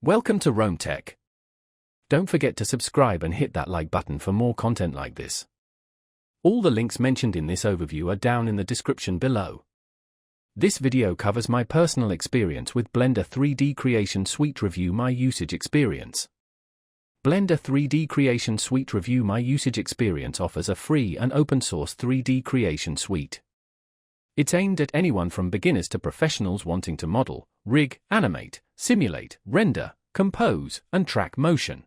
Welcome to Rome Tech. Don't forget to subscribe and hit that like button for more content like this. All the links mentioned in this overview are down in the description below. This video covers my personal experience with Blender 3D Creation Suite Review My Usage Experience. Blender 3D Creation Suite Review My Usage Experience offers a free and open-source 3D creation suite. It's aimed at anyone from beginners to professionals wanting to model, rig, animate, simulate, render, compose, and track motion.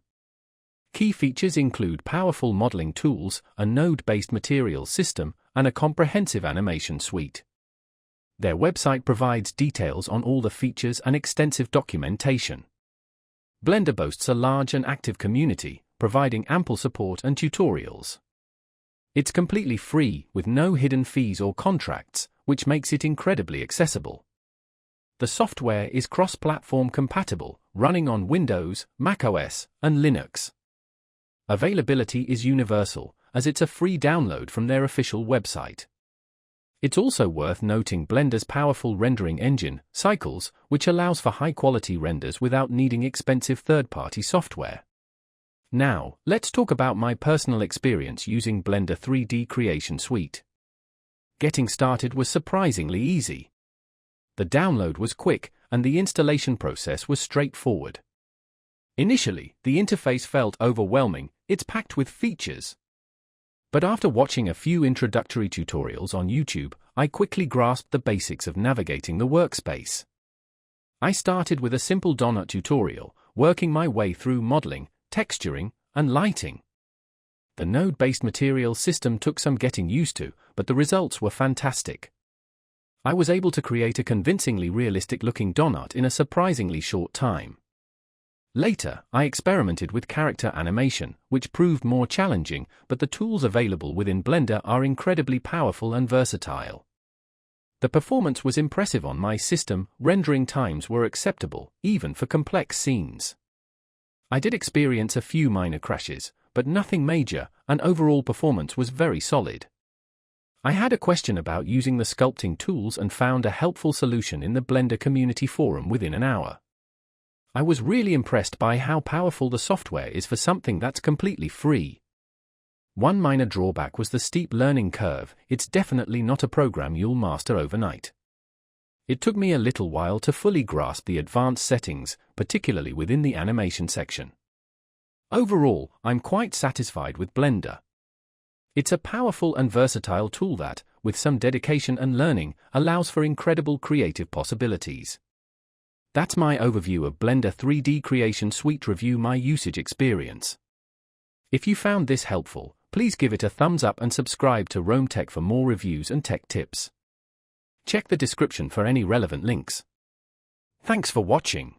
Key features include powerful modeling tools, a node-based materials system, and a comprehensive animation suite. Their website provides details on all the features and extensive documentation. Blender boasts a large and active community, providing ample support and tutorials. It's completely free, with no hidden fees or contracts, which makes it incredibly accessible. The software is cross-platform compatible, running on Windows, macOS, and Linux. Availability is universal, as it's a free download from their official website. It's also worth noting Blender's powerful rendering engine, Cycles, which allows for high-quality renders without needing expensive third-party software. Now, let's talk about my personal experience using Blender 3D Creation Suite. Getting started was surprisingly easy. The download was quick, and the installation process was straightforward. Initially, the interface felt overwhelming. It's packed with features. But after watching a few introductory tutorials on YouTube, I quickly grasped the basics of navigating the workspace. I started with a simple donut tutorial, working my way through modeling, texturing, and lighting. The node-based material system took some getting used to, but the results were fantastic. I was able to create a convincingly realistic-looking donut in a surprisingly short time. Later, I experimented with character animation, which proved more challenging, but the tools available within Blender are incredibly powerful and versatile. The performance was impressive on my system, rendering times were acceptable, even for complex scenes. I did experience a few minor crashes, but nothing major, and overall performance was very solid. I had a question about using the sculpting tools and found a helpful solution in the Blender community forum within an hour. I was really impressed by how powerful the software is for something that's completely free. One minor drawback was the steep learning curve. It's definitely not a program you'll master overnight. It took me a little while to fully grasp the advanced settings, particularly within the animation section. Overall, I'm quite satisfied with Blender. It's a powerful and versatile tool that, with some dedication and learning, allows for incredible creative possibilities. That's my overview of Blender 3D Creation Suite Review My Usage Experience. If you found this helpful, please give it a thumbs up and subscribe to Rome Tech for more reviews and tech tips. Check the description for any relevant links. Thanks for watching.